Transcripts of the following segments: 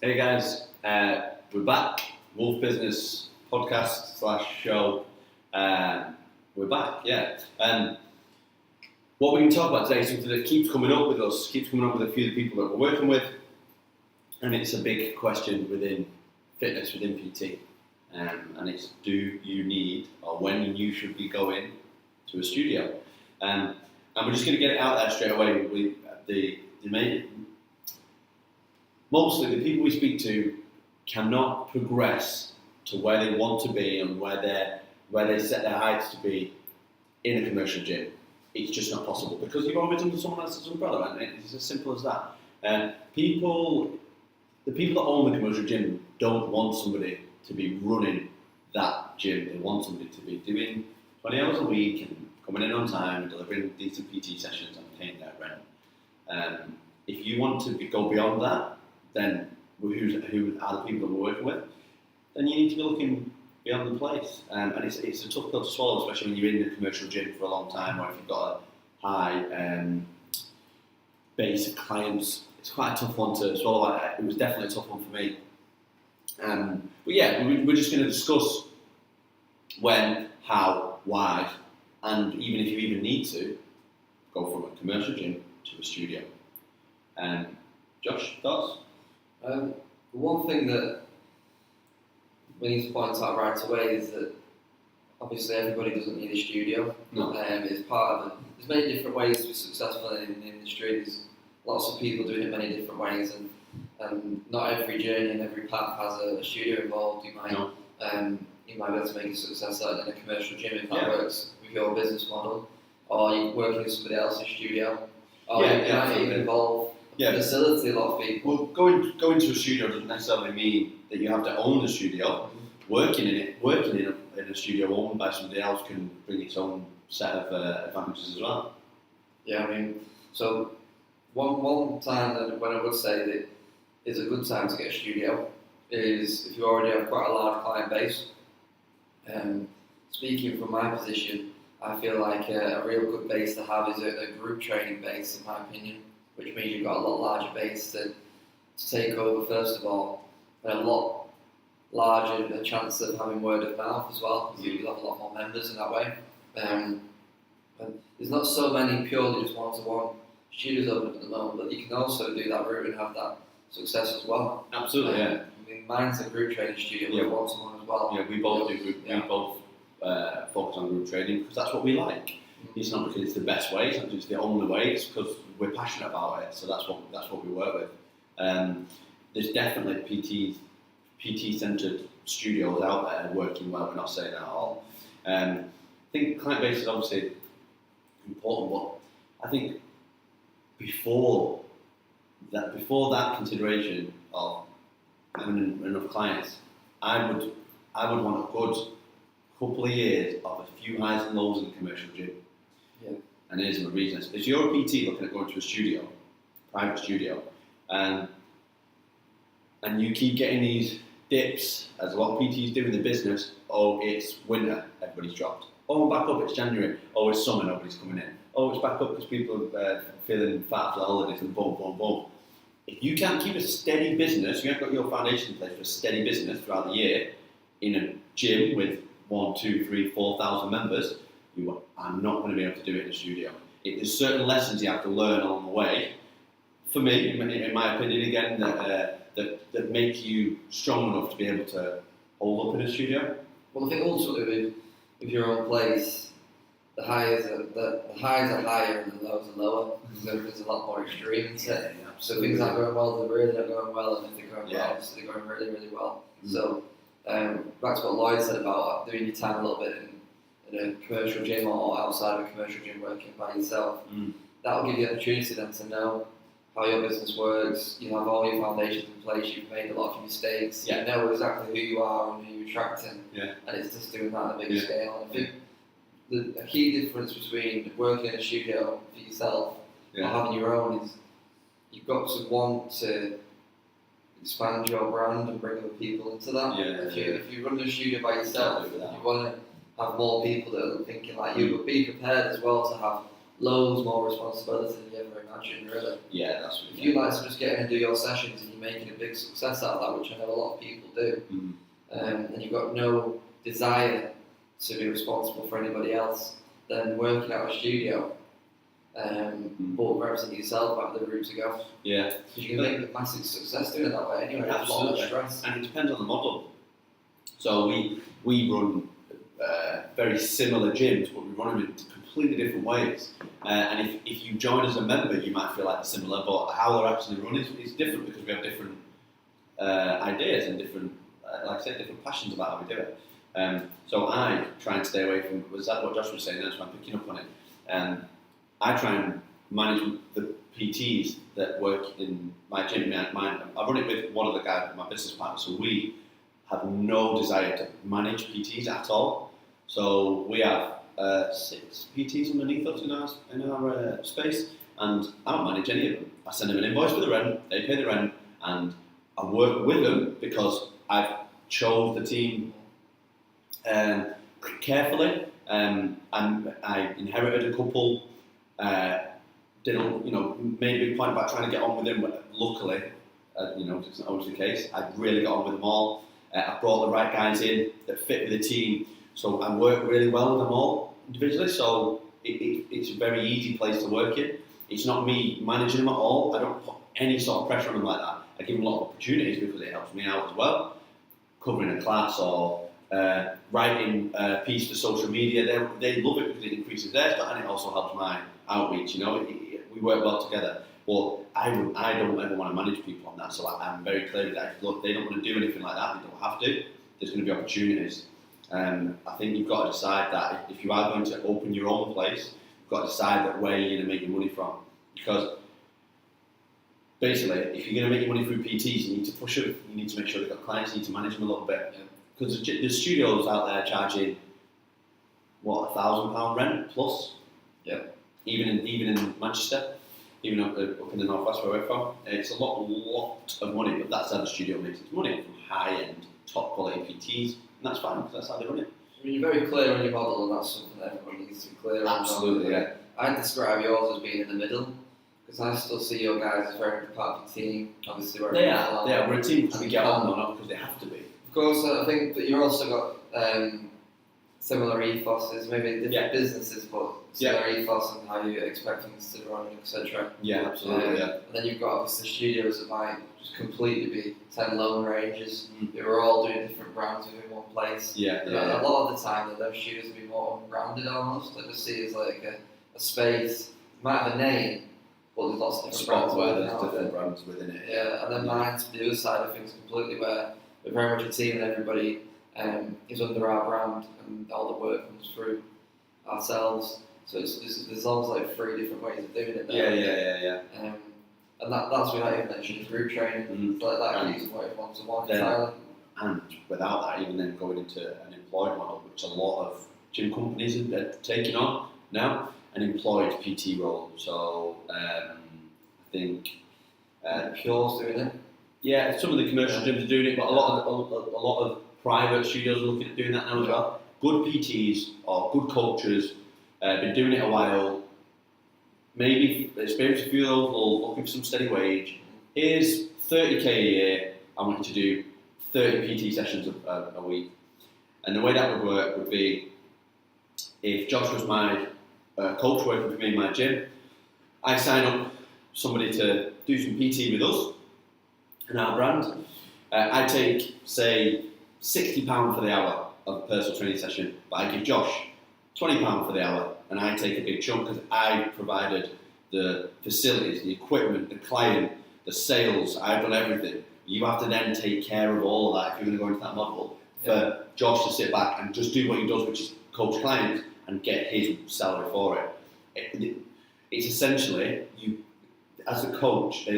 Hey guys, we're back. Wolf Business podcast / show. We're back, yeah. And what we're going to talk about today is something that keeps coming up with us, keeps coming up with a few of the people that we're working with, and it's a big question within fitness, within PT. And it's, do you need, or when you should be going to a studio? And we're just going to get it out there straight away. Mostly the people we speak to cannot progress to where they want to be and where they set their heights to be in a commercial gym. It's just not possible because you're always under someone else's umbrella, and it's as simple as that. The people that own the commercial gym don't want somebody to be running that gym. They want somebody to be doing 20 hours a week and coming in on time and delivering decent PT sessions and paying their rent. If you want to go beyond that, then who are the people that we're working with? Then you need to be looking beyond the place. And it's a tough pill to swallow, especially when you're in a commercial gym for a long time, or if you've got a high base of clients. It's quite a tough one to swallow. It was definitely a tough one for me. But yeah, we're just going to discuss when, how, why, and even if you even need to, go from a commercial gym to a studio. Josh, thoughts? One thing that we need to point out right away is that obviously everybody doesn't need a studio. No. It's part of it. There's many different ways to be successful in the industry. There's lots of people doing it many different ways, and not every journey and every path has a studio involved. You might be able to make a success out in a commercial gym if that works with your business model, or you're working with somebody else's studio, or you might even involve facility. A lot of people. Well, going to a studio doesn't necessarily mean that you have to own the studio. Working in a studio owned by somebody else can bring its own set of advantages as well. Yeah, I mean, so one time that when I would say that is a good time to get a studio is if you already have quite a large client base. Speaking from my position, I feel like a real good base to have is a group training base, in my opinion, which means you've got a lot larger base to take over first of all, and a lot larger the chance of having word of mouth as well, because you'll have a lot more members in that way. And there's not so many purely just one-to-one studios open at the moment, but you can also do that route and have that success as well. Absolutely, yeah. I mean, mine's a group training studio, but one-to-one as well. Yeah, we both do group. We both focus on group training because that's what we like. It's not because it's the best way, it's not just the only way, it's because we're passionate about it, so that's what we work with. There's definitely PT-centred studios out there working well, we're not saying that at all. I think client base is obviously important, but I think before that consideration of having enough clients, I would want a good couple of years of a few highs and lows in the commercial gym. Yeah. And here's my reason. If you're a PT looking at going to a studio, private studio, and you keep getting these dips, as a lot of PTs do in the business, oh, it's winter, everybody's dropped. Oh, back up, it's January. Oh, it's summer, nobody's coming in. Oh, it's back up because people are feeling fat for the holidays and boom, boom, boom. If you can't keep a steady business, you haven't got your foundation in place for a steady business throughout the year in a gym with 1, 2, 3, 4,000 members, you are not going to be able to do it in a studio. There's certain lessons you have to learn along the way. For me, in my opinion, again, that make you strong enough to be able to hold up in a studio. Well, I think ultimately with your own place, the highs are higher and the lows are lower. There's a lot more extreme. So things aren't going well, they're really not going well, and if they're going well, obviously they're going really, really well. So back to what Lloyd said about doing your time a little bit in a commercial gym or outside of a commercial gym working by yourself. That'll give you the opportunity then to know how your business works. You have all your foundations in place, you've made a lot of mistakes, you know exactly who you are and who you're attracting, and it's just doing that on a bigger scale. I think the key difference between working in a studio for yourself or having your own is you've got to want to expand your brand and bring other people into that. If you run a studio by yourself, you want to have more people that are thinking like you, but be prepared as well to have loads more responsibility than you ever imagined, really. Yeah, that's If you like to just get in and do your sessions and you're making a big success out of that, which I know a lot of people do, and you've got no desire to be responsible for anybody else, then working out a studio, but representing yourself might be the route to go. Yeah. Because you can make a massive success doing it that way anyway. It's a lot less stress. And it depends on the model. So we run very similar gyms, but we run them in completely different ways. And if you join as a member, you might feel like they're similar, but how they're actually run is different because we have different ideas and different, like I said, different passions about how we do it. So I try and stay away from, was that what Josh was saying? That's why I'm picking up on it. I try and manage the PTs that work in my gym. I run it with one of the guys, my business partner, so we have no desire to manage PTs at all. So we have 6 PTs underneath us in our space, and I don't manage any of them. I send them an invoice for the rent, they pay the rent, and I work with them because I've chose the team carefully. And I inherited a couple. Made a big point about trying to get on with them. But luckily, it's not always the case. I really got on with them all. I brought the right guys in that fit with the team, so I work really well with them all individually. So it's a very easy place to work in. It's not me managing them at all. I don't put any sort of pressure on them like that. I give them a lot of opportunities because it helps me out as well. Covering a class or writing a piece for social media, they love it because it increases their stuff and it also helps my outreach. We work well together. But I don't ever want to manage people on that, so I'm very clear with that. Look, they don't want to do anything like that. They don't have to. There's going to be opportunities. I think you've got to decide that if you are going to open your own place, you've got to decide that where you're going to make your money from. Because basically, if you're going to make your money through PTs, you need to push them. You need to make sure they've got clients. You need to manage them a little bit. Because there's studios out there charging £1,000 rent plus. Yeah. Even in Manchester, even up in the northwest where we're from, it's a lot of money. But that's how the studio makes its money, from high-end, top-quality PTs, and that's fine because that's how they run it. I mean, you're very clear on your model, and that's something that everyone needs to be clear on. Absolutely, yeah. I'd describe yours as being in the middle, because I still see your guys as very much part of the team. Obviously, they are. We're a team because we get on, not because they have to be. Of course, I think that you've also got similar ethoses, maybe different businesses, but similar ethos and how you expect things to run, etc. Yeah, absolutely. And then you've got obviously studios that might just completely be 10 lone ranges who are all doing different brands within one place. Yeah. A lot of the time, that those studios will be more unbranded almost. I just see it as like a space, it might have a name, but there's lots of different brands where there's different brands within it. Yeah, and then mine's the other side of things completely, where we're very much a team and everybody is under our brand and all the work comes through ourselves. So there's almost like 3 different ways of doing it there. Yeah. And that's without even mentioning group training. Like that keeps working one-to-one entirely. And without that, even then going into an employed model, which a lot of gym companies are taking on now, an employed PT role. So I think Pure's doing it. Yeah, some of the commercial gyms are doing it, but a lot of private studios are looking at doing that now as well. Good PTs or good coaches, been doing it a while, maybe experienced a few of those, looking for some steady wage. Here's 30k a year, I want you to do 30 PT sessions a week. And the way that would work would be, if Josh was my coach working for me in my gym, I sign up somebody to do some PT with us and our brand. I take, say, £60 for the hour of a personal training session, but I give Josh £20 for the hour, and I take a big chunk because I provided the facilities, the equipment, the client, the sales. I've done everything. You have to then take care of all of that if you're going to go into that model. For Josh to sit back and just do what he does, which is coach clients, and get his salary for it. It's essentially, you, as a coach,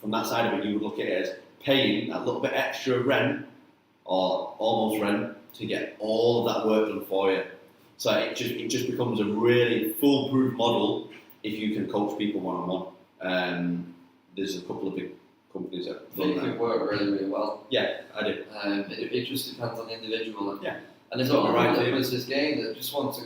from that side of it, you would look at it as paying a little bit extra rent, or almost rent, to get all of that work done for you. So it just becomes a really foolproof model if you can coach people one-on-one. There's a couple of big companies that run that. It work really, really well. Yeah, I do. It just depends on the individual. And there's Got not the right many team. this game that just want to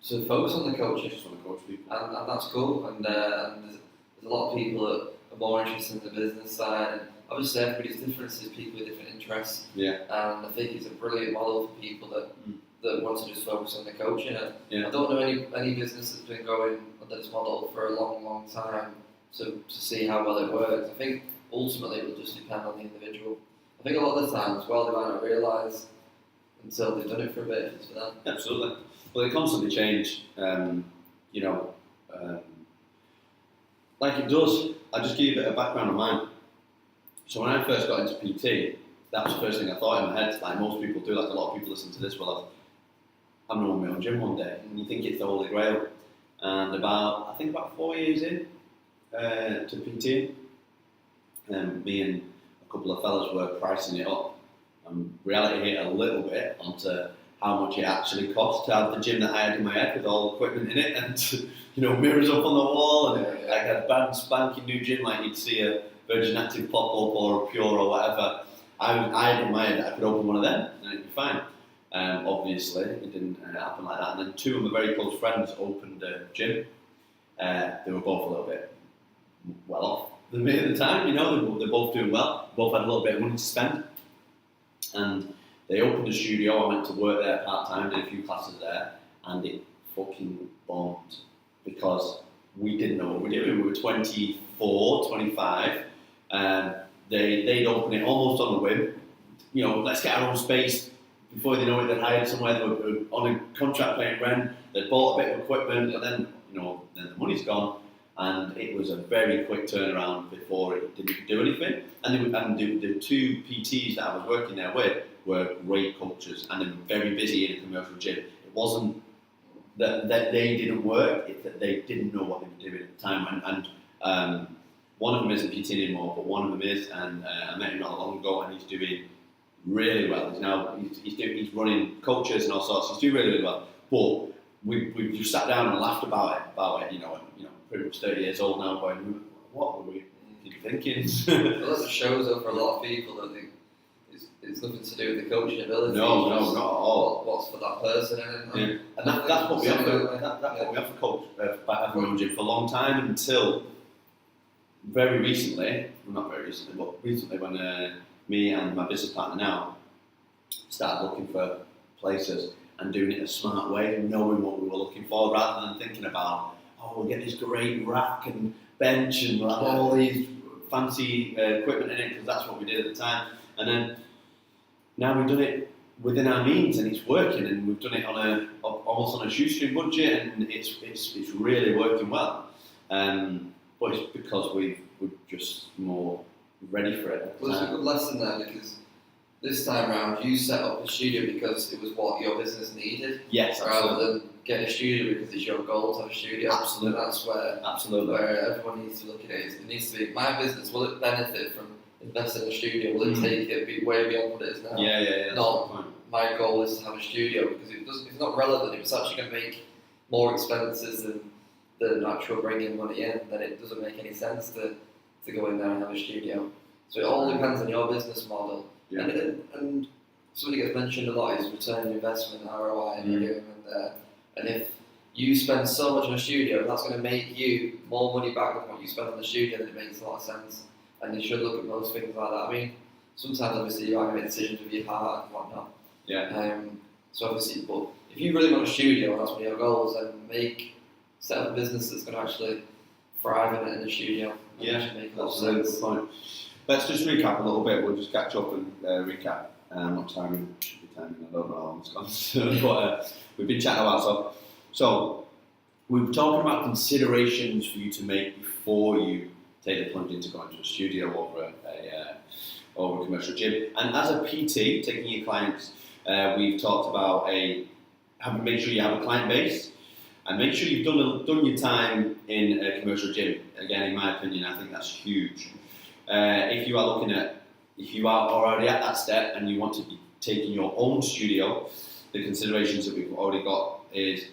So focus on the I coaching, just want to coach people. and that's cool. And there's a lot of people that are more interested in the business side. And obviously, everybody's different. There's people with different interests. Yeah. And I think it's a brilliant model for people that want to just focus on the coaching. And Yeah. I don't know any business that's been going under this model for a long time. So to see how well it works, I think ultimately it will just depend on the individual. I think a lot of the time as well, they might not realise until they've done it for a bit if it's for them. Absolutely. Well, they constantly change, you know, like it does. I'll just give you a bit of background on mine. So when I first got into PT, that was the first thing I thought in my head, like most people do, like a lot of people listen to this, well, I'm going to run my own gym one day, and you think it's the holy grail. And I think about 4 years in to PT, me and a couple of fellas were pricing it up, and reality hit a little bit onto how much it actually cost to have the gym that I had in my head with all the equipment in it, and mirrors up on the wall, and I had a brand spanking new gym like you'd see a Virgin Active pop-up or a Pure or whatever. I had in my head that I could open one of them and it'd be fine. Obviously, it didn't happen like that. And then two of my very close friends opened a gym. They were both a little bit well off than me at the time. They're both doing well. Both had a little bit of money to spend. And they opened a studio. I went to work there part-time, did a few classes there, and it fucking bombed because we didn't know what we were doing. We were 24, 25. They'd open it almost on a whim. Let's get our own space. Before they know it, they'd hired somewhere. They were on a contract paying rent. They'd bought a bit of equipment, but then the money's gone, and it was a very quick turnaround before it didn't do anything. And the two PTs that I was working there with were great coaches, and they were very busy in a commercial gym. It wasn't that they didn't work; it's that they didn't know what they were doing at the time. And one of them isn't PT anymore, but one of them is, and I met him not long ago, and he's doing really well. He's running coaches and all sorts. He's doing really well. But we just sat down and laughed about it. Pretty much 30 years old now, going, what were we thinking? Well, that shows up for a lot of people that it's nothing to do with the coaching ability. No, not at all. What's for that person? And that's what we offer. That's what we offer coach by having my own gym for a long time until very recently. Well, not very recently, but recently when me and my business partner now started looking for places and doing it a smart way, knowing what we were looking for, rather than thinking about, we'll get this great rack and bench and we'll have all these fancy equipment in it, because that's what we did at the time. And then now we've done it within our means and it's working, and we've done it on almost on a shoestring budget, and it's really working well. But it's because we're just more ready for it. Well, it's a good lesson there, because this time around you set up a studio because it was what your business needed. Yes, rather than getting a studio because it's your goal to have a studio. Absolutely. And that's where everyone needs to look at it. It needs to be, my business, will it benefit from investing in a studio? Will it take it way beyond what it is now? Yeah. Not my goal is to have a studio, because it's not relevant. If it's actually going to make more expenses than the actual bringing money in, then it doesn't make any sense to go in there and have a studio. So it all depends on your business model. Yeah. And something that gets mentioned a lot is return on investment, ROI, and if you spend so much on a studio, that's going to make you more money back than what you spend on the studio, then it makes a lot of sense. And you should look at most things like that. I mean, sometimes obviously you are going to make decisions with your heart and whatnot. Yeah. So obviously, but if you really want a studio and that's one of your goals, then set up a business that's going to actually thrive in a studio. Yeah, make a lot that's of a good sense. point. Let's just recap a little bit. We'll just catch up and recap. What time should be timing? I don't know how it's gone. But we've been chatting about stuff. So we were talking about considerations for you to make before you take the plunge into going to a studio over a commercial gym. And as a PT, taking your clients, we've talked about make sure you have a client base, and make sure you've done your time in a commercial gym. Again, in my opinion, I think that's huge. If you are already at that step and you want to be taking your own studio, the considerations that we've already got is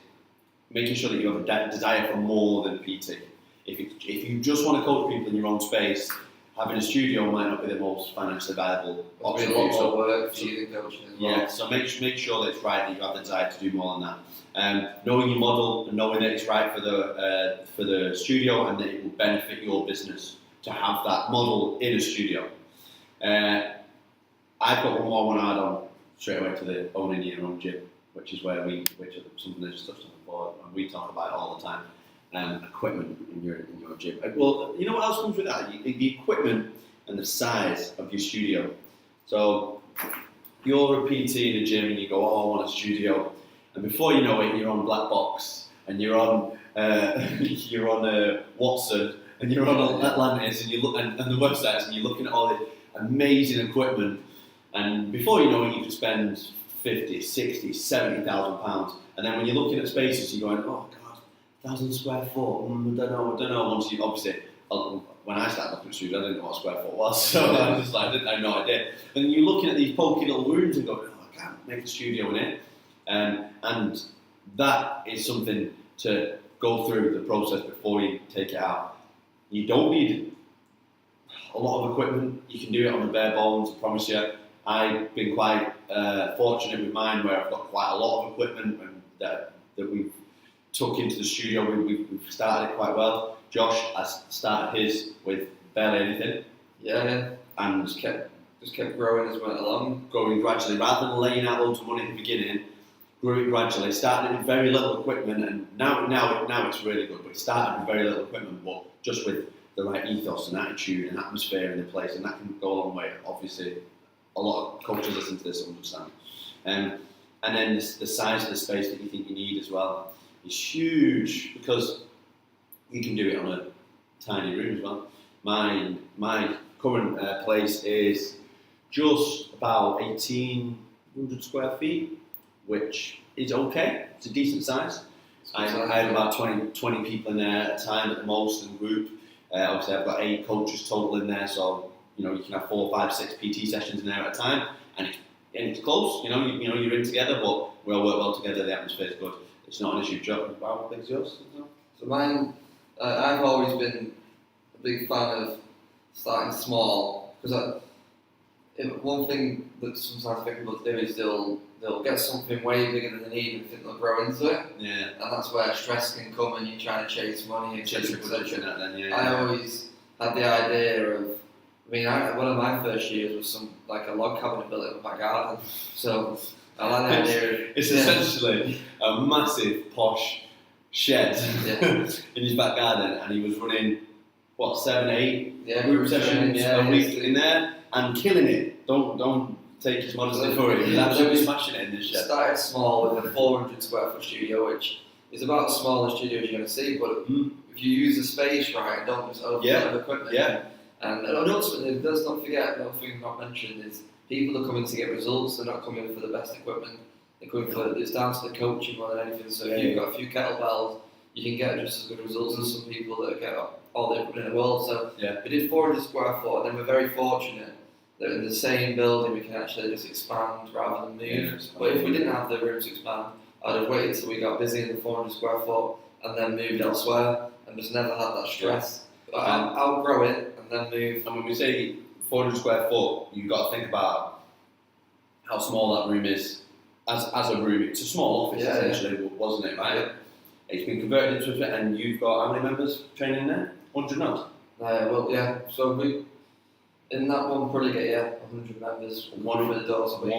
making sure that you have a desire for more than PT. If you just want to coach people in your own space, having a studio might not be the most financially viable It'll be option a for lot you. So, more work for you than coaching as well. yeah, so make sure that it's right, that you have the desire to do more than that. Knowing your model and knowing that it's right for the studio and that it will benefit your business to have that model in a studio. I've got one more one add on straight away to the owning your own gym, which is something that's touched on before, and we talk about it all the time. Equipment in your gym. Well, you know what else comes with that? The equipment and the size of your studio. So you're a PT in a gym and you go, oh, I want a studio, and before you know it, you're on Black Box and you're on Watson and you're on Atlantis and you look and the websites and you're looking at all the amazing equipment, and before you know it, you could spend 50, 60, 70,000 pounds, and then when you're looking at spaces, you're going, oh God, 1,000 square foot. I don't know. Once you obviously, when I started looking at studios, I didn't know what a square foot was, so I was just like, I had no idea. And you're looking at these pokey little rooms and going, oh, I can't make a studio in it. And that is something to go through the process before you take it out. You don't need a lot of equipment. You can do it on the bare bones, I promise you. I've been quite fortunate with mine, where I've got quite a lot of equipment and that we've took into the studio. We've started it quite well. Josh has started his with barely anything. Yeah. And just kept growing as we went along. Growing gradually, rather than laying out loads of money at the beginning. Grew it gradually. Started with very little equipment, and now it's really good. But it started with very little equipment, but just with the right ethos and attitude and atmosphere in the place, and that can go a long way. Obviously, a lot of coaches listen to this and understand. And then the size of the space that you think you need as well is huge, because you can do it on a tiny room as well. My current place is just about 1,800 square feet, which is okay. It's a decent size. I have about 20 people in there at a time at the most in the group. Obviously, I've got 8 coaches total in there, so you can have 4, 5, 6 PT sessions in there at a time, and it's close. You're in together, but we all work well together. The atmosphere is good. It's not an issue. Joe, how big's yours? So mine, I've always been a big fan of starting small, because one thing that sometimes people do is they'll get something way bigger than they need and think they'll grow into it. Yeah. And that's where stress can come, and you're trying to chase money and chase etc. I always had the idea of, one of my first years was a log cabin built in my garden. So I like the idea of... It's essentially a massive posh shed in his back garden, and he was running, 7, 8 group sessions a week in there, and killing it. Don't take his modesty for it. He's absolutely smashing it in this shed. Started small with a 400 square foot studio, which is about the smallest studio you're going to see, but if you use the space right and don't just overload equipment. Yeah. And ultimately, let's not forget, another thing not mentioned is people are coming to get results. They're not coming for the best equipment. They're coming for, it's down to the coaching more than anything. So if you've got a few kettlebells, you can get just as good results as some people that get all the equipment in the world. So we did 400 square foot, and then we're very fortunate that in the same building we can actually just expand rather than move. But if we didn't have the room to expand, I'd have waited till we got busy in the 400 square foot and then moved elsewhere, and just never had that stress. But I'll grow it and then move. And when we say 400 square foot, you've got to think about how small that room is as a room. It's a small office essentially, wasn't it, right? Yeah. It's been converted into a, and you've got how many members training there? 100 now? So we, in that one, probably get 100 members, one for the doors a week.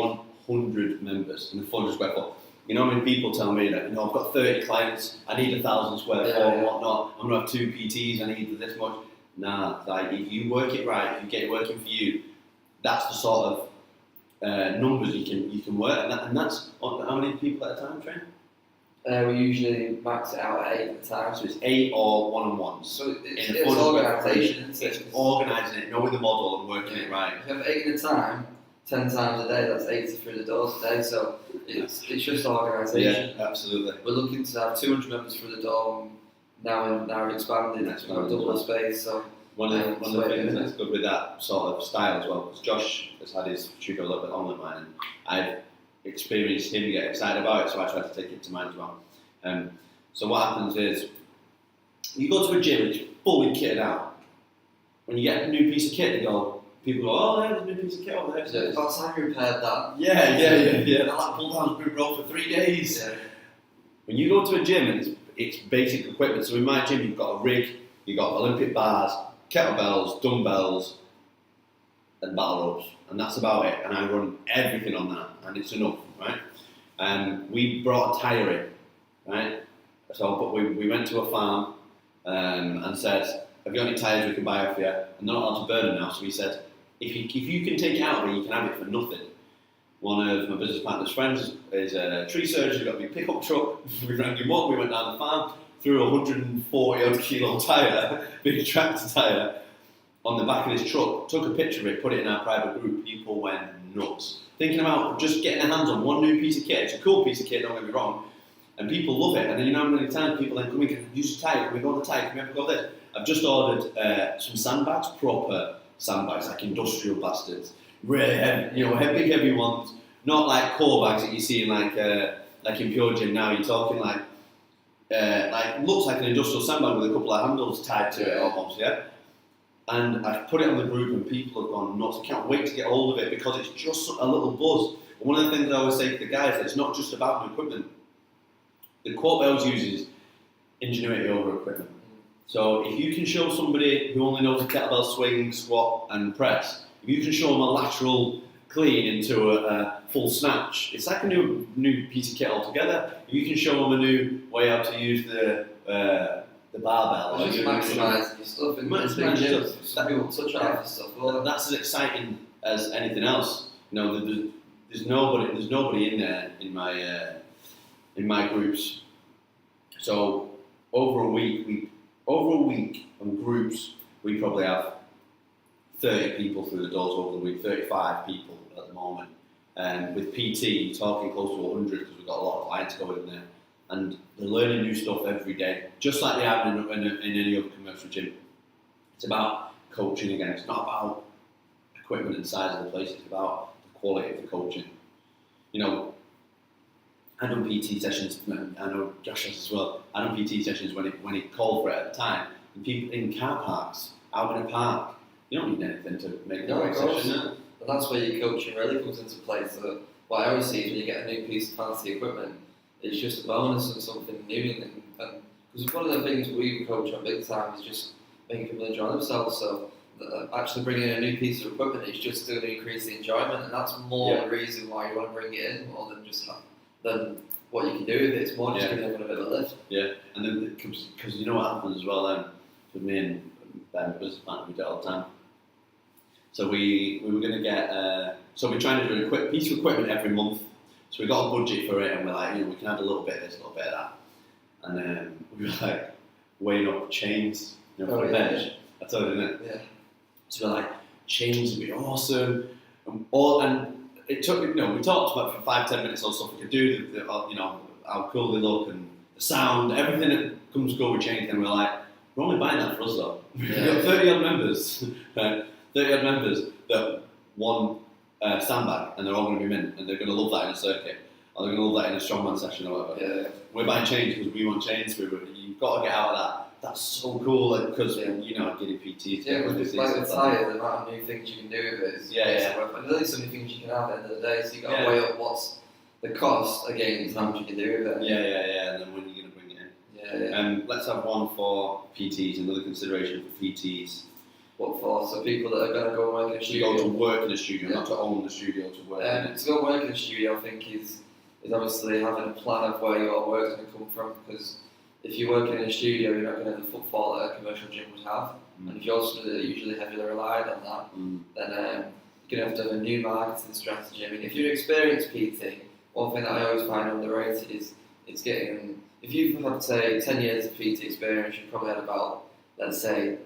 100 members in the 400 square foot. You know how many people tell me that, I've got 30 clients, I need 1,000 square foot and whatnot, I'm going to have 2 PTs, I need this much. Nah, if you work it right, if you get it working for you, that's the sort of numbers you can work, and that's how many people at a time train? We usually max it out at 8 at a time. So it's 8 or one-on-ones. So it's organisation, isn't it? It's organising it, knowing the model and working it right. If you have 8 at a time, 10 times a day, that's 80 through the doors a day, so it's just organisation. Yeah, absolutely. We're looking to have 200 members through the door, now we've expanded, we've got double the space, so... One of the things that's good with that sort of style as well, because Josh has had his studio a little bit longer than mine, and I've experienced him get excited about it, so I try to take it to mine as well. So what happens is, you go to a gym, it's fully kitted out, when you get a new piece of kit, people go, oh, there's a new piece of kit over there. So it's about time you repaired that. Yeah. That like pull down's been broke for 3 days. Yeah. When you go to a gym and it's basic equipment, so in my gym you've got a rig, you've got Olympic bars, kettlebells, dumbbells, and battle ropes, and that's about it. And I run everything on that, and it's enough, right? We brought a tyre in, right? So, but we went to a farm and said, have you got any tyres we can buy off you? And they're not allowed to burn them now, so we said, if you can take it out of me, you can have it for nothing. One of my business partner's friends is a tree surgeon, he's got a big pickup truck. We rang him up, we went down the farm, threw a 140 odd kilo tyre, big tractor tyre, on the back of his truck, took a picture of it, put it in our private group. People went nuts. Thinking about just getting their hands on one new piece of kit. It's a cool piece of kit, don't get me wrong. And people love it. And then you know how many times people then come in, can use a tyre, can we go on the tyre, can we ever go this? I've just ordered some sandbags, proper sandbags, like industrial bastards. Really heavy, big heavy ones. Not like core bags that you see in like in Pure Gym now. You're talking like looks like an industrial sandbag with a couple of handles tied to it almost, yeah? And I've put it on the group and people have gone nuts. I can't wait to get hold of it because it's just a little buzz. And one of the things I always say to the guys is it's not just about the equipment. The quote I always use is ingenuity over equipment. So if you can show somebody who only knows a kettlebell swing, squat and press, if you can show them a lateral clean into a full snatch, it's like a new piece of kit altogether. If you can show them a new way how to use the barbell. Just maximise your stuff in big gyms. Some people touch on that stuff. Well, that's as exciting as anything else. There's nobody in there in my groups. So over a week on groups, we probably have 30 people through the doors over the week, 35 people at the moment. And with PT, talking close to 100 because we've got a lot of clients going in there. And they're learning new stuff every day, just like they have in any other commercial gym. It's about coaching again. It's not about equipment and size of the place. It's about the quality of the coaching. I done PT sessions. I know Josh has as well. I done PT sessions when it called for it at the time. And people in car parks, out in a park, you don't need anything to make a great session. And that's where your coaching really comes into play. So what I always see is when you get a new piece of fancy equipment, it's just a bonus and something new. And because one of the things we coach on big time is just making people enjoy themselves. So actually bringing in a new piece of equipment is just going to increase the enjoyment, and that's more the reason why you want to bring it in more than just than what you can do with it. It's more just giving everyone a bit of a lift. Yeah, and then because you know what happens as well then, for me and Ben, business partner, we do it all the time. So we were going to get, so we're trying to do a piece of equipment every month. So we got a budget for it and we're like, we can add a little bit of this, a little bit of that. And we were like weighing up chains, for a bench. I told you, didn't it? Yeah. So we're like, chains would be awesome. And it took, we talked about for 5-10 minutes on stuff we could do, how cool they look and the sound, everything that comes good with chains. And we're like, we're only buying that for us though. We've got 30 odd members, 30 odd members that want sandbag and they're all going to be mint and they're going to love that in a circuit or they're going to love that in a strongman session or whatever. Yeah. We're buying chains because we want chains. You've got to get out of that. That's so cool because getting PTs. Yeah, because it's like the tyre, the amount of new things you can do with it is yeah. And there's only so many things you can have at the end of the day, so you've got to weigh up what's the cost against how much you can do with it. Yeah, and then when you're going to bring it in. Yeah. Let's have one for PTs, another consideration for PTs. What for? So people that are going to go work in a studio. To go to work in a studio, not to own the studio, to work in it. To go work in a studio, I think, is obviously having a plan of where your work's going to come from, because if you work in a studio, you're not going to have the footfall that a commercial gym would have. And if you're somebody that usually heavily relied on that, then you're going to have a new marketing strategy. I mean, if you're an experienced PT, one thing that I always find underrated is it's getting, if you've had, say, 10 years of PT experience, you've probably had about, let's say,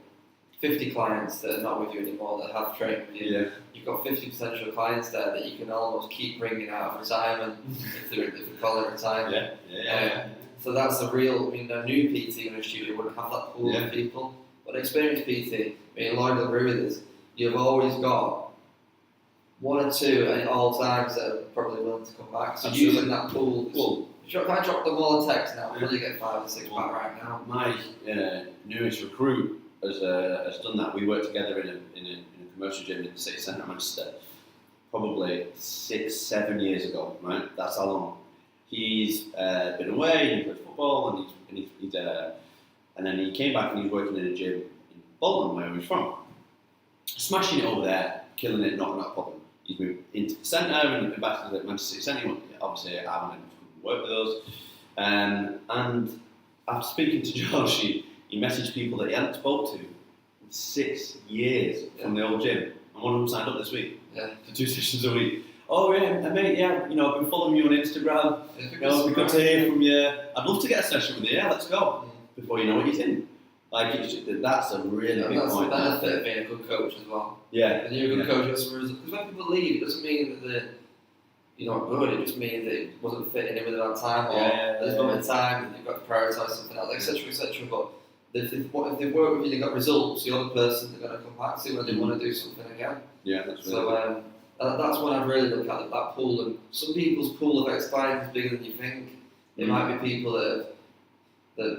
50 clients that are not with you anymore that have trained with you. Yeah. You've got 50% of your clients there that you can almost keep bringing out of retirement if they call it retirement. Yeah. So that's a real, a new PT in a studio wouldn't have that pool of people. But an experienced PT, Lloyd will agree with this, you've always got one or two at all times that are probably willing to come back. So Absolutely. using that pool, if I drop them all a text now, I'll probably get 5 or 6 back right now. My newest recruit has done that. We worked together in a commercial gym in the city centre of Manchester, probably 6-7 years ago. Right, that's how long. He's been away and he played football and then he came back and he's working in a gym in Bolton where he's from, smashing it over there, killing it, not a problem. He's moved into the centre and been back to the Manchester City Centre. Obviously, I haven't worked with us. And after speaking to Josh, he messaged people that he hadn't spoke to in 6 years from the old gym, and one of them signed up this week for 2 sessions a week. Oh yeah, mate, yeah, I've been following you on Instagram. It'd be good to hear from you. I'd love to get a session with you. Yeah, let's go. Before you know what he's in. Like that's a really big point. That's the benefit of being a good coach as well. Yeah. When you're a good coach, because when people leave, it doesn't mean that you're not good. It just means that it wasn't fitting in with that time, or there's not time, and you've got to prioritise something else, etc., etc. But if they work with you, they've got results. You're the person they're going to come back to when they want to do something again. Yeah, that's really so. That's when I really look at that pool, and some people's pool of ex-clients is bigger than you think. There might be people that there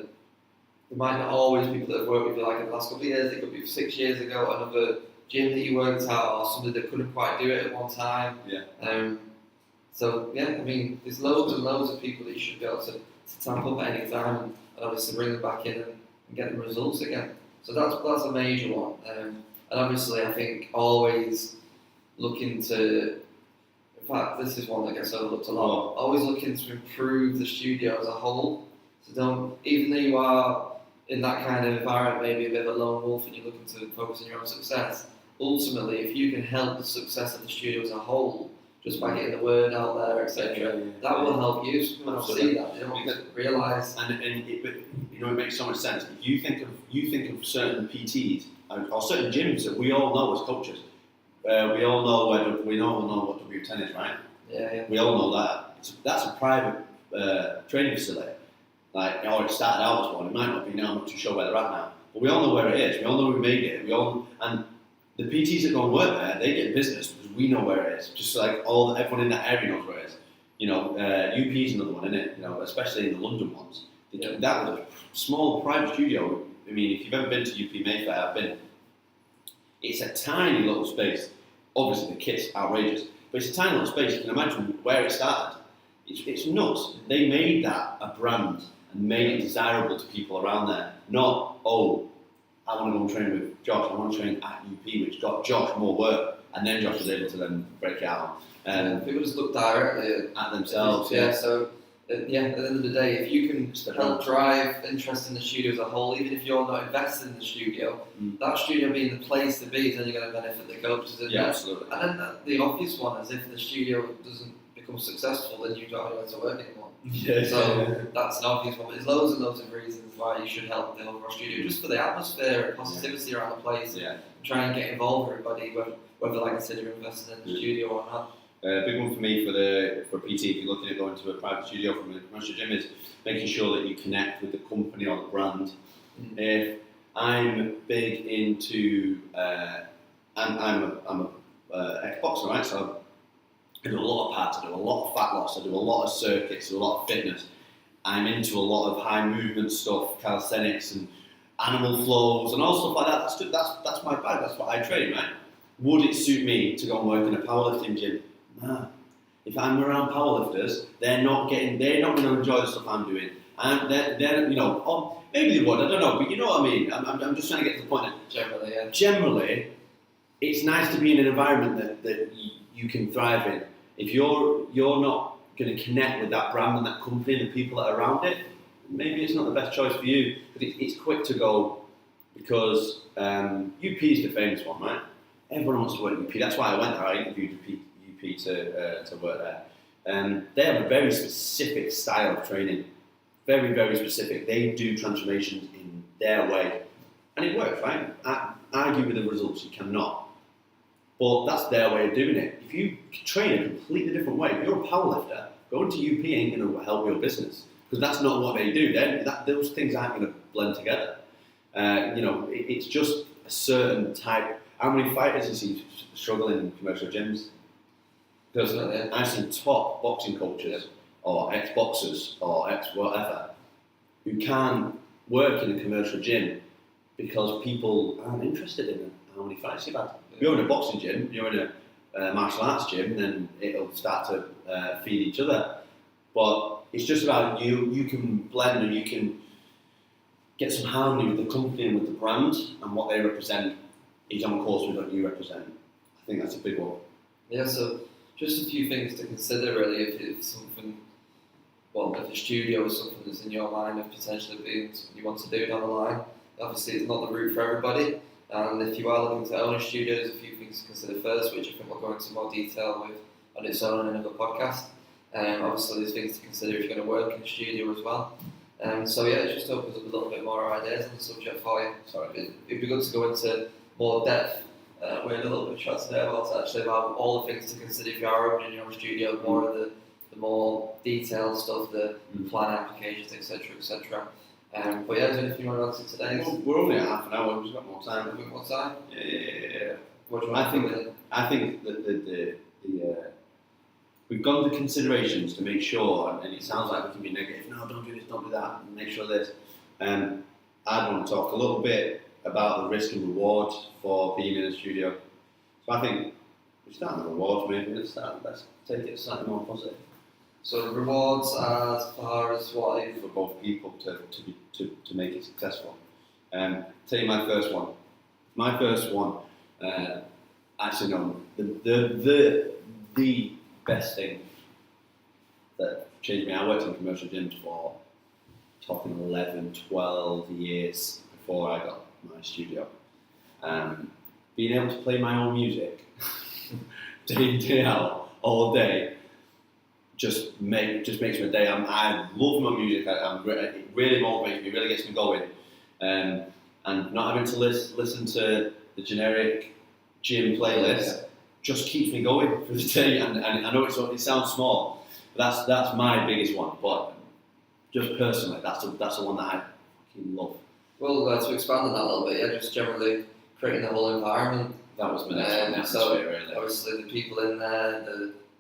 might not always be people that have worked with you like in the last couple of years. It could be 6 years ago, another gym that you worked at, or somebody that couldn't quite do it at one time. Yeah. So yeah, I mean, there's loads and loads of people that you should be able to tap up at any time, and obviously bring them back in and get the results again. So that's a major one. And obviously, I think always looking to, in fact, this is one that gets overlooked a lot. Always looking to improve the studio as a whole. So don't, even though you are in that kind of environment, maybe a bit of a lone wolf, and you're looking to focus on your own success. Ultimately, if you can help the success of the studio as a whole, just by getting the word out there, etc., that will help you. Some people don't see that. They don't realise. And it makes so much sense. If you think of certain PTs or certain gyms that we all know as coaches. We all know what W10 is, right? Yeah. We all know that. That's a private training facility. Like, it started out as one. It might not be now. I'm not too sure where they're at now. But we all know where it is. We all know who made it. And the PTs that go and work there, they get business because we know where it is. Just like everyone in that area knows where it is. UP is another one, isn't it? Especially in the London ones. That was a small private studio. I mean, if you've ever been to UP Mayfair, I've been. It's a tiny little space. Obviously, the kit's outrageous, but it's a tiny little space. You can imagine where it started. It's nuts. They made that a brand and made it desirable to people around there. Not, I want to go and train with Josh. I want to train at UP, which got Josh more work, and then Josh was able to then break it out. People just look directly at themselves. So. At the end of the day, if you can help drive interest in the studio as a whole, even if you're not invested in the studio, that studio being the place to be, then you're going to benefit the coaches. Absolutely. And then the obvious one is if the studio doesn't become successful, then you don't have to work anymore. That's an obvious one. But there's loads and loads of reasons why you should help the overall studio, just for the atmosphere and positivity around the place. And try and get involved with everybody, whether they consider investing in the studio or not. Big one for me for PT, if you're looking at going to a private studio from a commercial gym, is making sure that you connect with the company or the brand. If I'm big into, I'm a ex-boxer, right? So I do a lot of pads, I do a lot of fat loss, I do a lot of circuits, I do a lot of fitness. I'm into a lot of high movement stuff, calisthenics and animal flows and all stuff like that. That's my bag. That's what I train, right? Would it suit me to go and work in a powerlifting gym? Nah. If I'm around powerlifters, they're not going to enjoy the stuff I'm doing. And they're maybe they would, I don't know, but you know what I mean. I'm just trying to get to the point that generally, it's nice to be in an environment that you can thrive in. If you're not going to connect with that brand and that company and the people that are around it, maybe it's not the best choice for you. But it's quick to go because UP is the famous one, right? Everyone wants to work at UP. That's why I went there. I interviewed UP to work there. They have a very specific style of training. Very, very specific. They do transformations in their way. And it works, right? Argue with the results, you cannot. But that's their way of doing it. If you train a completely different way, if you're a powerlifter, going to UP ain't going to help your business. Because that's not what they do. Those things aren't going to blend together. It's just a certain type. How many fighters do you see struggling in commercial gyms? Because I've seen top boxing coaches or ex-boxers or ex-whatever who can work in a commercial gym because people aren't interested in how many fights you've had. If you're in a boxing gym, you're in a martial arts gym, then it'll start to feed each other. But it's just about you can blend and you can get some harmony with the company and with the brand and what they represent is on course with what you represent. I think that's a big one. Yeah, so just a few things to consider really if it's something, well, if a studio is something that's in your mind of potentially being something you want to do down the line. Obviously it's not the route for everybody, and if you are looking to own a studio, there's a few things to consider first, which I think we'll go into more detail with on its own in another podcast. Obviously there's things to consider if you're going to work in a studio as well. So yeah, it just opens up a little bit more ideas on the subject for you. Sorry, it'd be good to go into more depth. We had a little bit of chat today about all the things to consider if you are opening your own studio, more of the more detailed stuff, the plan applications, etc., etc. But yeah, is there anything you want to add to today? We're only at half an hour. We've got more time. A bit more time? Yeah. What do you want to do? I think that the we've gone to considerations to make sure, and it sounds like we can be negative. No, don't do this, don't do that. Make sure this. I want to talk a little bit about the risk and reward for being in a studio. So I think we start with the rewards. Maybe let's take it slightly more positive. So the rewards as far as what if for both people to make it successful. Tell you my first one. My first one, actually no, the best thing that changed me. I worked in commercial gyms for talking 11, 12 years before I got my studio. Being able to play my own music day in, day out, all day, just makes my day. I love my music. It really motivates me, really gets me going. And not having to listen to the generic gym playlist just keeps me going for the day. And I know it sounds small, but that's my biggest one. But just personally, that's the one that I fucking love. Well, to expand on that a little bit, yeah, just generally creating the whole environment. That was my next one. So really. Obviously the people in there,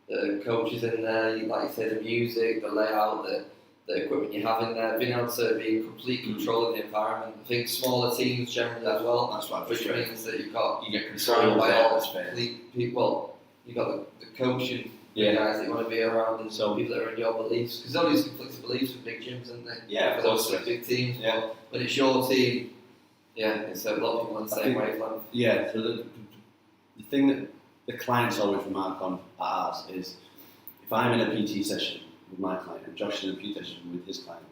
the coaches in there, like you say, the music, the layout, the equipment you have in there, being able to be in complete control of the environment. I think smaller teams generally as well, that's what which means that you get control by all atmosphere. People. You got the coaching, the guys that you want to be around, and some people that are in your beliefs. Because there's always conflicting beliefs with big gyms, isn't there? Yeah, of course. With big teams. Yeah. But when it's your team, it's a lot of people on the same wavelength. Yeah. So the thing that the clients always remark on ours is if I'm in a PT session with my client and Josh is in a PT session with his client,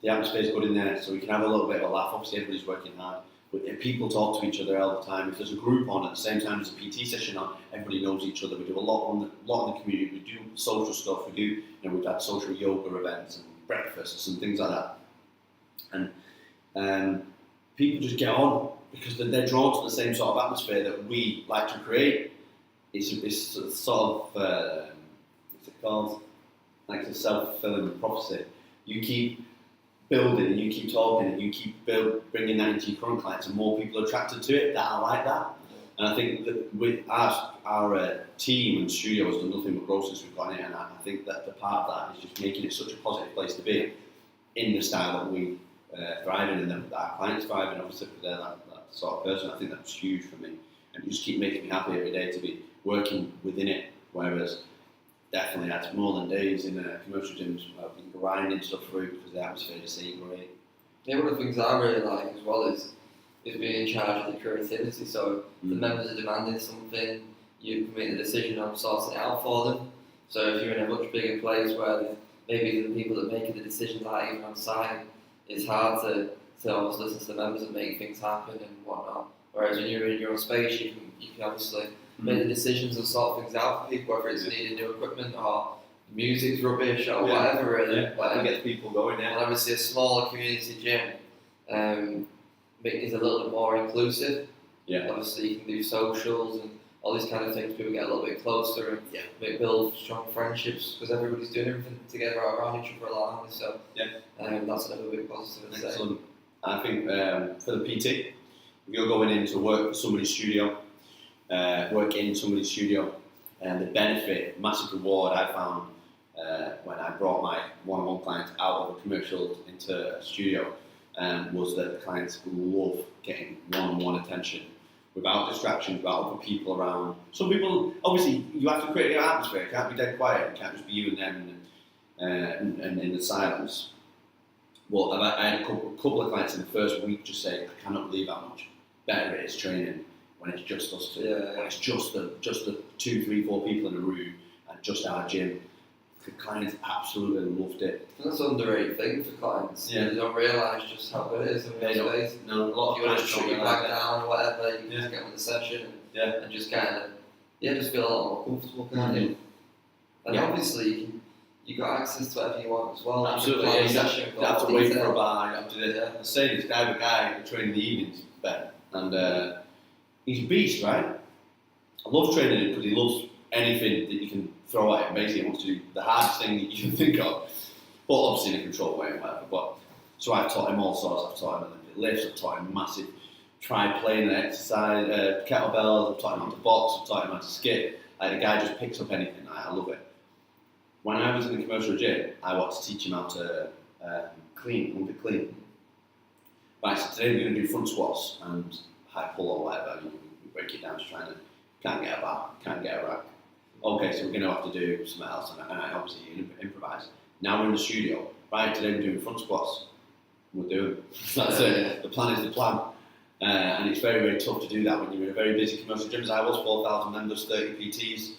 the atmosphere is good in there, so we can have a little bit of a laugh. Obviously, everybody's working hard, but if people talk to each other all the time. If there's a group on at the same time as a PT session on, everybody knows each other. We do a lot in the community. We do social stuff. We do, we've had social yoga events and breakfasts and things like that, and people just get on because they're drawn to the same sort of atmosphere that we like to create. It's sort of what's it called? Like a self-fulfilling prophecy. You keep building and you keep talking and you keep bringing that into your current clients, and more people are attracted to it that are like that. And I think that with our team and studio has done nothing but grow since we've gone in, and I think that the part of that is just making it such a positive place to be in the style that we thrive in, and that our clients thrive in. Obviously, if they're that sort of person, I think that's huge for me, and you just keep making me happy every day to be working within it. Whereas definitely that's more than days in commercial gyms where I've been grinding stuff through because the atmosphere just ain't great. Yeah, one of the things I really like as well is being in charge of the creativity. So if the members are demanding something, you can make the decision on sorting it out for them. So if you're in a much bigger place where maybe the people that are making the decisions aren't even on site, it's hard to always listen to the members and make things happen and whatnot. Whereas when you're in your own space, you can obviously make the decisions and sort things out for people, whether it's needing new equipment or music's rubbish or whatever really. Yeah, whatever gets people going. And obviously a smaller community gym is a little bit more inclusive. Yeah. Obviously you can do socials and all these kind of things. People get a little bit closer and build strong friendships because everybody's doing everything together around each other along. So that's another big positive. Excellent. I think for the PT, if you're going in to work for somebody's studio, work in somebody's studio, and the benefit, massive reward I found when I brought my one-on-one clients out of a commercial into a studio was that the clients love getting one-on-one attention without distractions, without other people around. Some people, obviously, you have to create your atmosphere. It can't be dead quiet. It can't just be you and them and in the silence. Well, I had a couple of clients in the first week just say, I cannot believe how much better it is training when it's just us two. When it's just the 2, 3, 4 people in a room and just our gym. The clients absolutely loved it. That's an underrated thing for clients. Yeah. They don't realise just how good it is in They real don't. space. No, a lot If of you want to clients shut don't your realise back that. down or whatever, you can just get on the session and just kind of, just feel a lot more comfortable, can't you? And obviously, you got access to whatever you want as well. Absolutely, You you can plan a session don't with have all to wait detail. for a bar. You have to do this. I say this guy training in the evenings, Ben, and he's a beast, right? I love training him because he loves anything that you can throw at him. Basically, he wants to do the hardest thing that you can think of, but obviously in a controlled way and whatever. But so I've taught him all sorts. I've taught him Olympic lifts. I've taught him massive tri-plane exercise, kettlebells. I've taught him how to box. I've taught him how to skip. Like the guy just picks up anything. I love it. When I was in the commercial gym, I wanted to teach him how to Olympic clean. Right, so today we're going to do front squats and high pull or whatever. You break it down to trying to can't get a bar, can't get a rack. Okay, so we're going to have to do something else, and I obviously improvise. Now we're in the studio. Right, today we're doing front squats. We'll do them. That's it. The plan is the plan. And it's very, very tough to do that when you're in a very busy commercial gym, as I was, 4,000 members, 30 PTs.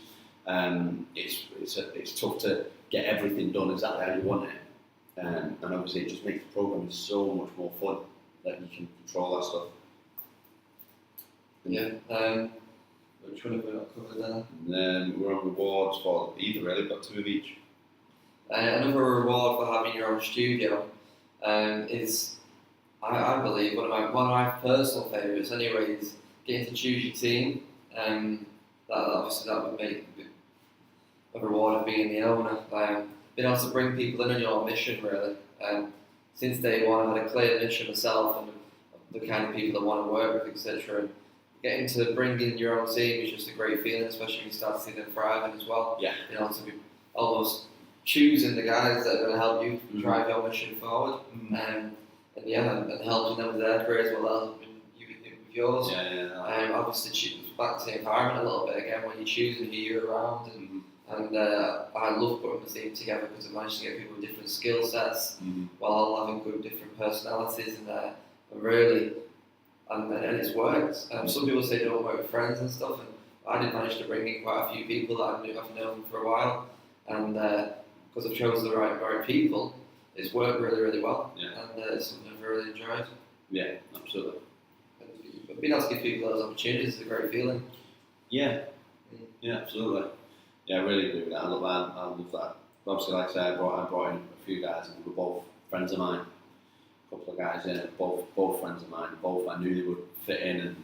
It's tough to get everything done exactly how you want it. And obviously it just makes the programming so much more fun that you can control that stuff. Which one have we not covered there? And then we're on rewards for either, really. We've got 2 of each. Another reward for having your own studio is, I believe, one of my personal favourites anyway, is getting to choose your team. That would make a reward of being the owner. Being able to bring people in on your mission, really. Since day one, I had a clear mission myself and the kind of people that want to work with, etc. Getting to bring in your own team is just a great feeling, especially when you start seeing them thriving as well. Yeah. You know, to be almost choosing the guys that are going to help you drive your mission forward, and helping them with their careers while they're helping you with yours. Obviously, back to the environment a little bit again when you're choosing who you're around, and I love putting the team together because I managed to get people with different skill sets while all having good different personalities and really. And it's worked. Some people say they don't work with friends and stuff, and I did manage to bring in quite a few people that I've known for a while, and because I've chosen the right people, it's worked really, really well, and it's something I've really enjoyed. Yeah, absolutely. But being able to give people those opportunities is a great feeling. Yeah, absolutely. Yeah, I really do that. I love that. Obviously, like I said, I brought in a few guys, and they were both friends of mine. Couple of guys in, both friends of mine. Both I knew they would fit in, and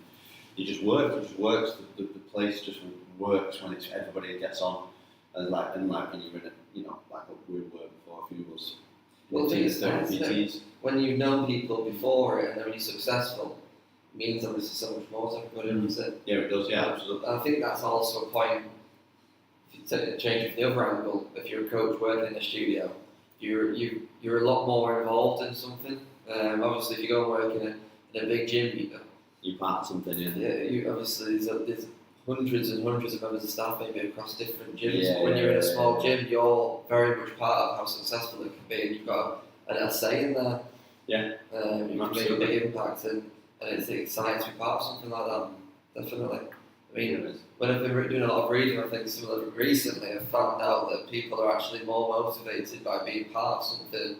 it just worked. It just works. The place just works when it's everybody gets on, and like when you're in it, like we were before a few of us. Well, the thing is, PTs. When you've known people before it and they're really successful, it means obviously so much more to everybody, doesn't it? Yeah, it does. Yeah, absolutely. I think that's also a point. If you change it from the other angle, if you're a coach working in a studio, you're a lot more involved in something. Obviously, if you go and work in a big gym, you're part of something, obviously there's hundreds and hundreds of members of staff maybe across different gyms. Yeah, but when you're in a small gym, you're very much part of how successful it can be, and you've got a say in there. Yeah, you can make a big impact, and it's exciting to be part of something like that. Definitely. I mean, when I've been doing a lot of reading on things similar recently, I've found out that people are actually more motivated by being part of something.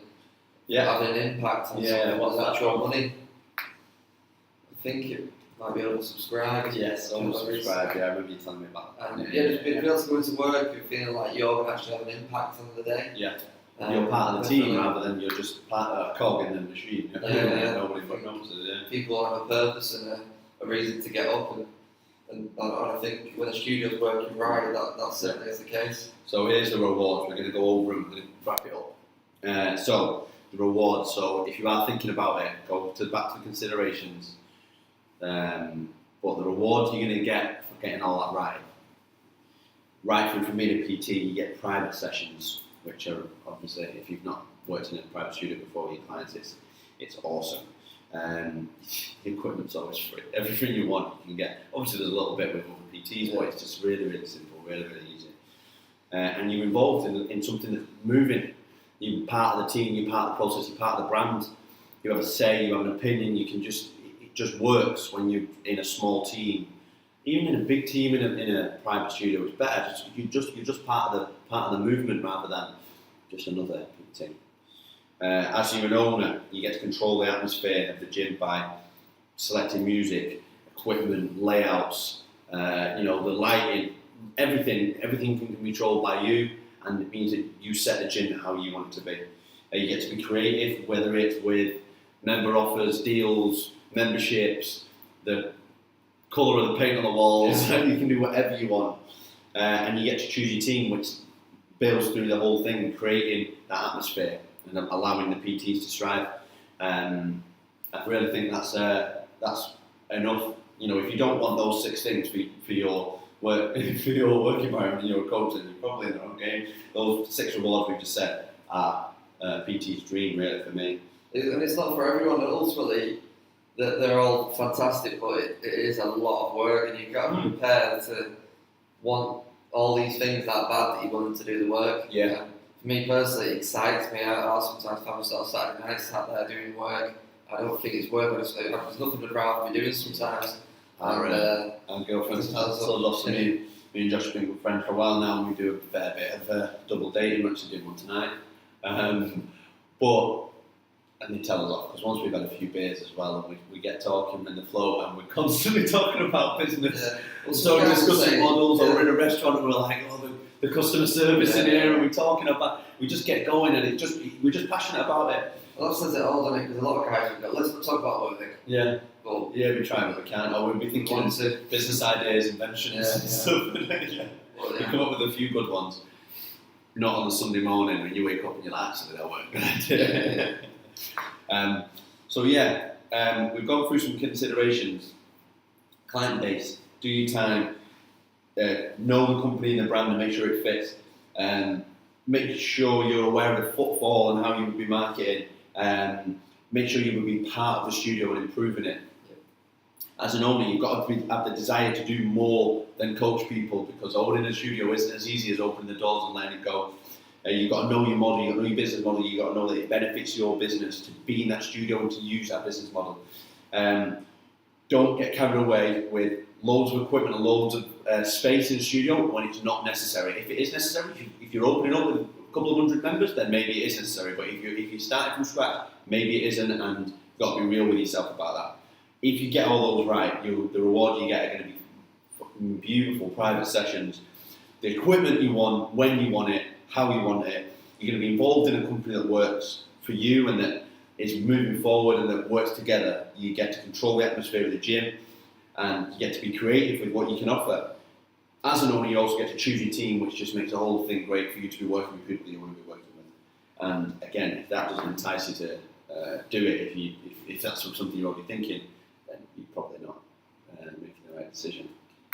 Having an impact on someone's actual money. I think it might be oversubscribed. Yes, oversubscribed. I remember you telling me about that. Just being able to go into work and feeling like you're going to actually have an impact on the day. Yeah. You're part of the team rather than you're just part of a cog in the machine. Nobody knows it. People have a purpose and a reason to get up, and I think when a studio's working right, that certainly is the case. So here's the rewards. We're going to go over and we're going to wrap it up. So the rewards. So if you are thinking about it, go back to the considerations. But the rewards you're going to get for getting all that right through from being a PT, you get private sessions, which are obviously, if you've not worked in a private studio before with your clients, It's awesome. The equipment's always free. Everything you want you can get. Obviously there's a little bit with other PTs, but it's just really, really simple, really, really easy. And you're involved in something that's moving. You're part of the team, you're part of the process, you're part of the brand. You have a say, you have an opinion. It just works when you're in a small team. Even in a big team in a private studio, it's better. You're just part of the movement rather than just another PT. As you're an owner, you get to control the atmosphere of the gym by selecting music, equipment, layouts, the lighting, everything can be controlled by you, and it means that you set the gym how you want it to be. You get to be creative, whether it's with member offers, deals, memberships, the colour of the paint on the walls. You can do whatever you want, and you get to choose your team, which builds through the whole thing, creating that atmosphere and allowing the PTs to strive. I really think that's enough. If you don't want those 6 things for your work, for your work environment, and you're a coach, then you're probably in the wrong game. Those 6 rewards we've just said are PT's dream, really, for me. And it's not for everyone. And ultimately, they're all fantastic, but it is a lot of work, and you've got to be prepared to want all these things that bad that you're willing to do the work. Yeah. For me personally, it excites me. I'll sometimes find myself Saturday nights sat there doing work. I don't think it's work. There's nothing I'd rather be doing sometimes. And our girlfriend's also lost me. Me and Josh have been good friends for a while now, and we do a fair bit of double dating. We actually did one tonight. And they tell us off, because once we've had a few beers as well, and we get talking in the flow, and we're constantly talking about business. Yeah. We'll start discussing models, or we're in a restaurant and we're like, the customer service in here, and we're talking about, we just get going, and we're just passionate about it. Well, that says it all, doesn't it? Because a lot of guys go, let's not talk about work. Yeah. But We try but we can't. Or we'll be thinking of business ideas, inventions and stuff. Well, We come up with a few good ones. Not on the Sunday morning when you wake up and you're like, actually, that worked. We've gone through some considerations. Client base, do your time, know the company and the brand and make sure it fits. Make sure you're aware of the footfall and how you would be marketing. Make sure you would be part of the studio and improving it. As an owner, you've got to have the desire to do more than coach people, because owning a studio isn't as easy as opening the doors and letting it go. You've got to know your model, you've got to know your business model, you've got to know that it benefits your business to be in that studio and to use that business model. Don't get carried away with loads of equipment and loads of space in the studio when it's not necessary. If it is necessary, if you're opening up with a couple of hundred members, then maybe it is necessary. But if you're starting from scratch, maybe it isn't, and you've got to be real with yourself about that. If you get all those right, the reward you get are going to be fucking beautiful private sessions. The equipment you want, when you want it, how you want it. You're going to be involved in a company that works for you and that is moving forward and that works together. You get to control the atmosphere of the gym, and you get to be creative with what you can offer. As an owner, you also get to choose your team, which just makes the whole thing great for you to be working with people that you want to be working with. And again, if that doesn't entice you to do it, if that's something you're already thinking, then you're probably not making the right decision.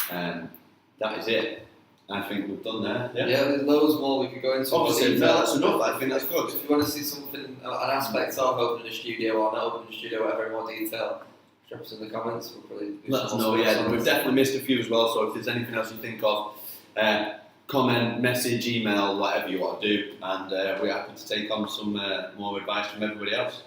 That is it. I think we've done there. Yeah, there's loads more we could go into. Obviously, no, that's enough. I think that's good. If you want to see something, an aspect of opening a studio or not opening a studio, whatever in more detail, drop us in the comments. We'll probably let us know. Yeah, we've definitely missed a few as well. So if there's anything else you think of, comment, message, email, whatever you want to do, and we're happy to take on some more advice from everybody else.